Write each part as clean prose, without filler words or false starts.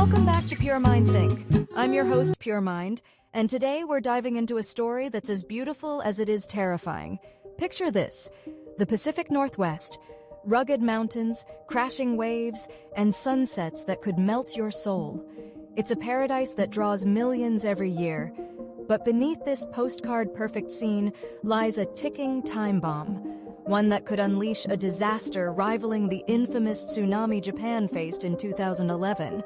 Welcome back to Pure Mind Think. I'm your host, Pure Mind, and today we're diving into a story that's as beautiful as it is terrifying. Picture this: the Pacific Northwest, rugged mountains, crashing waves, and sunsets that could melt your soul. It's a paradise that draws millions every year. But beneath this postcard-perfect scene lies a ticking time bomb, one that could unleash a disaster rivaling the infamous tsunami Japan faced in 2011.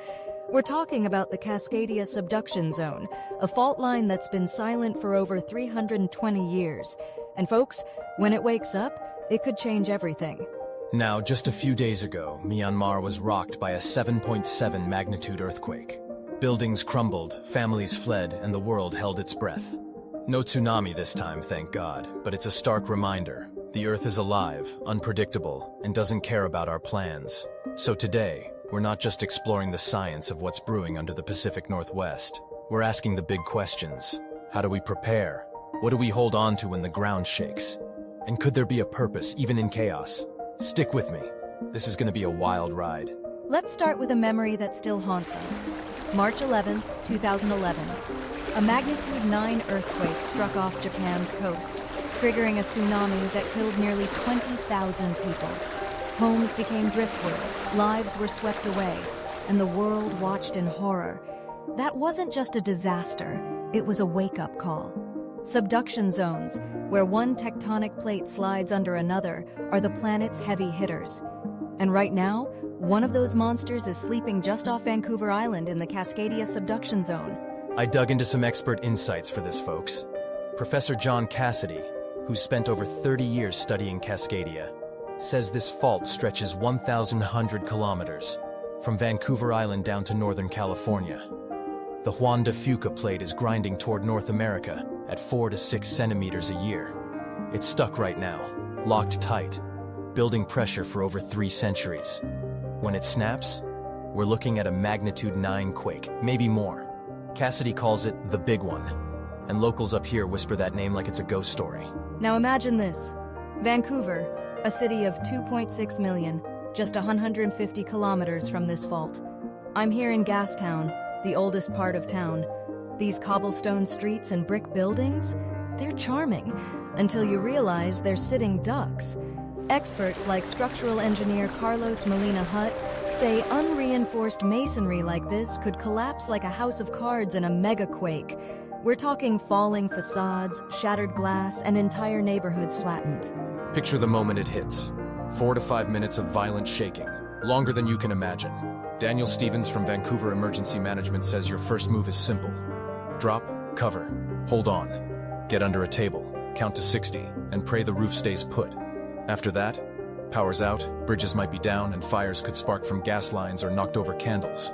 We're talking about the Cascadia subduction zone, a fault line that's been silent for over 320 years. And folks, when it wakes up, it could change everything. Now, just a few days ago, Myanmar was rocked by a 7.7 magnitude earthquake. Buildings crumbled, families fled, and the world held its breath. No tsunami this time, thank God, but it's a stark reminder. The Earth is alive, unpredictable, and doesn't care about our plans. So today, we're not just exploring the science of what's brewing under the Pacific Northwest. We're asking the big questions. How do we prepare? What do we hold on to when the ground shakes? And could there be a purpose, even in chaos? Stick with me. This is going to be a wild ride. Let's start with a memory that still haunts us. March 11, 2011. A magnitude 9 earthquake struck off Japan's coast, triggering a tsunami that killed nearly 20,000 people. Homes became driftwood, lives were swept away, and the world watched in horror. That wasn't just a disaster, it was a wake-up call. Subduction zones, where one tectonic plate slides under another, are the planet's heavy hitters. And right now, one of those monsters is sleeping just off Vancouver Island in the Cascadia subduction zone. I dug into some expert insights for this, folks. Professor John Cassidy, who's spent over 30 years studying Cascadia, says this fault stretches 1,100 kilometers, from Vancouver Island down to Northern California. The Juan de Fuca plate is grinding toward North America at 4 to 6 centimeters a year. It's stuck right now, locked tight, building pressure for over 3 centuries. When it snaps, we're looking at a magnitude 9 quake, maybe more. Cassidy calls it the big one, and locals up here whisper that name like it's a ghost story. Now imagine this. Vancouver, a city of 2.6 million, just 150 kilometers from this fault. I'm here in Gastown, the oldest part of town. These cobblestone streets and brick buildings, they're charming, until you realize they're sitting ducks. Experts like structural engineer Carlos Molina Hutt say unreinforced masonry like this could collapse like a house of cards in a mega-quake. We're talking falling facades, shattered glass, and entire neighborhoods flattened. Picture the moment it hits. 4 to 5 minutes of violent shaking, longer than you can imagine. Daniel Stevens from Vancouver Emergency Management says your first move is simple. Drop, cover, hold on. Get under a table, count to 60, and pray the roof stays put. After that, power's out, bridges might be down, and fires could spark from gas lines or knocked over candles.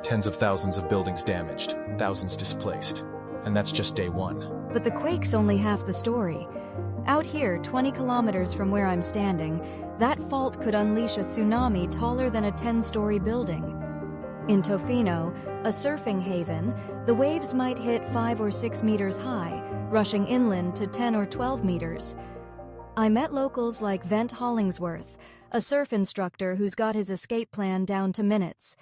Tens of thousands of buildings damaged, thousands displaced. And that's just day one. But the quake's only half the story. Out here, 20 kilometers from where I'm standing, that fault could unleash a tsunami taller than a 10-story building. In Tofino, a surfing haven, the waves might hit 5 or 6 meters high, rushing inland to 10 or 12 meters. I met locals like Vent Hollingsworth, a surf instructor who's got his escape plan down to minutes.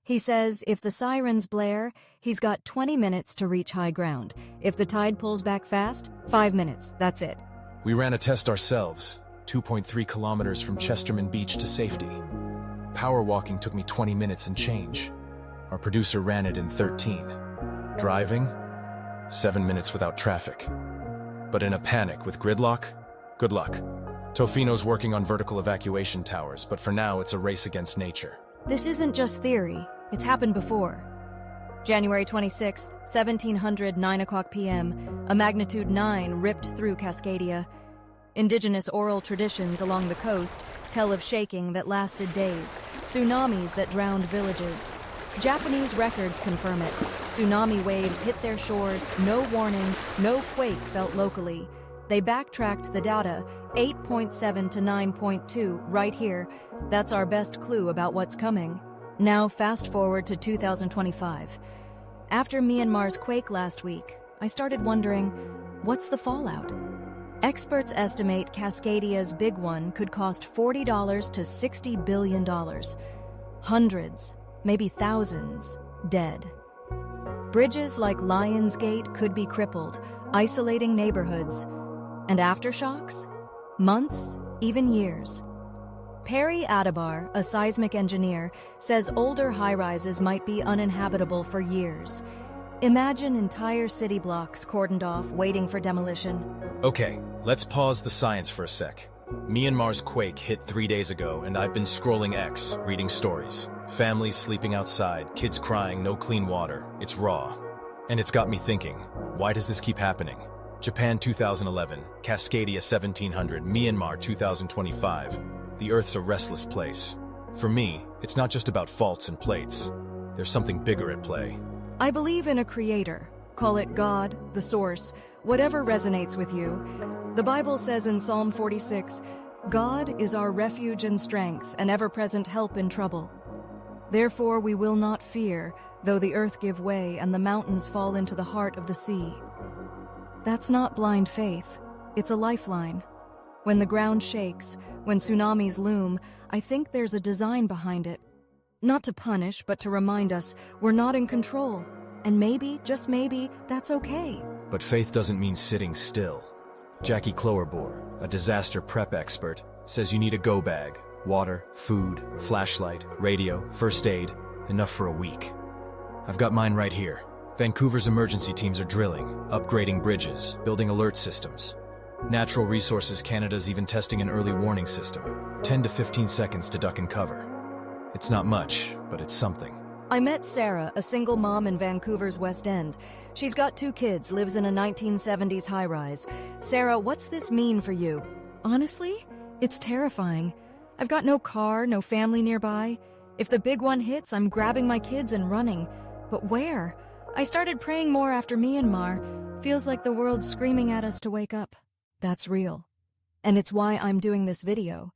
He says if the sirens blare, he's got 20 minutes to reach high ground. If the tide pulls back fast, 5 minutes, that's it. We ran a test ourselves, 2.3 kilometers from Chesterman Beach to safety. Power walking took me 20 minutes and change. Our producer ran it in 13. Driving, 7 minutes without traffic. But in a panic with gridlock, good luck. Tofino's working on vertical evacuation towers, but for now it's a race against nature. This isn't just theory, it's happened before. January 26th, 1700, 9 o'clock p.m., a magnitude 9 ripped through Cascadia. Indigenous oral traditions along the coast tell of shaking that lasted days, tsunamis that drowned villages. Japanese records confirm it. Tsunami waves hit their shores, no warning, no quake felt locally. They backtracked the data, 8.7 to 9.2, right here. That's our best clue about what's coming. Now fast forward to 2025. After Myanmar's quake last week, I started wondering, what's the fallout? Experts estimate Cascadia's big one could cost $40 to $60 billion. Hundreds, maybe thousands, dead. Bridges like Lion's Gate could be crippled, isolating neighborhoods. And aftershocks? Months, even years. Perry Adabar, a seismic engineer, says older high-rises might be uninhabitable for years. Imagine entire city blocks cordoned off, waiting for demolition. Okay, let's pause the science for a sec. Myanmar's quake hit 3 days ago, and I've been scrolling X, reading stories. Families sleeping outside, kids crying, no clean water. It's raw. And it's got me thinking, why does this keep happening? Japan 2011, Cascadia 1700, Myanmar 2025. The Earth's a restless place. For me, it's not just about faults and plates. There's something bigger at play. I believe in a creator. Call it God, the source, whatever resonates with you. The Bible says in Psalm 46, God is our refuge and strength, an ever-present help in trouble. Therefore we will not fear, though the earth give way and the mountains fall into the heart of the sea. That's not blind faith. It's a lifeline. When the ground shakes, when tsunamis loom, I think there's a design behind it. Not to punish, but to remind us we're not in control. And maybe, just maybe, that's okay. But faith doesn't mean sitting still. Jackie Clowerbore, a disaster prep expert, says you need a go bag, water, food, flashlight, radio, first aid, enough for a week. I've got mine right here. Vancouver's emergency teams are drilling, upgrading bridges, building alert systems. Natural Resources Canada's even testing an early warning system, 10 to 15 seconds to duck and cover. It's not much, but it's something. I met Sarah, a single mom in Vancouver's West End. She's got 2 kids, lives in a 1970s high-rise. Sarah, what's this mean for you? Honestly, it's terrifying. I've got no car, no family nearby. If the big one hits, I'm grabbing my kids and running. But where? I started praying more after Myanmar. Feels like the world's screaming at us to wake up. That's real. And it's why I'm doing this video.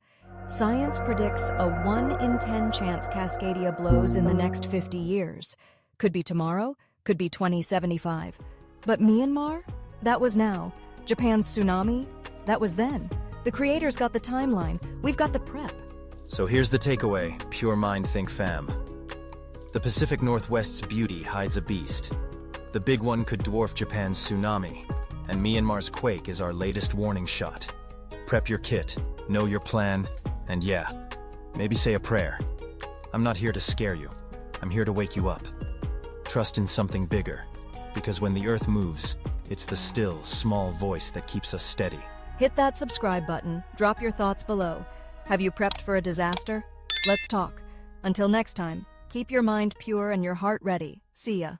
Science predicts a 1 in 10 chance Cascadia blows in the next 50 years. Could be tomorrow, could be 2075. But Myanmar? That was now. Japan's tsunami? That was then. The creators got the timeline. We've got the prep. So here's the takeaway, pure mind think fam. The Pacific Northwest's beauty hides a beast. The big one could dwarf Japan's tsunami, and Myanmar's quake is our latest warning shot. Prep your kit, know your plan, and yeah, maybe say a prayer. I'm not here to scare you. I'm here to wake you up. Trust in something bigger, because when the earth moves, it's the still, small voice that keeps us steady. Hit that subscribe button. Drop your thoughts below. Have you prepped for a disaster? Let's talk. Until next time, keep your mind pure and your heart ready. See ya.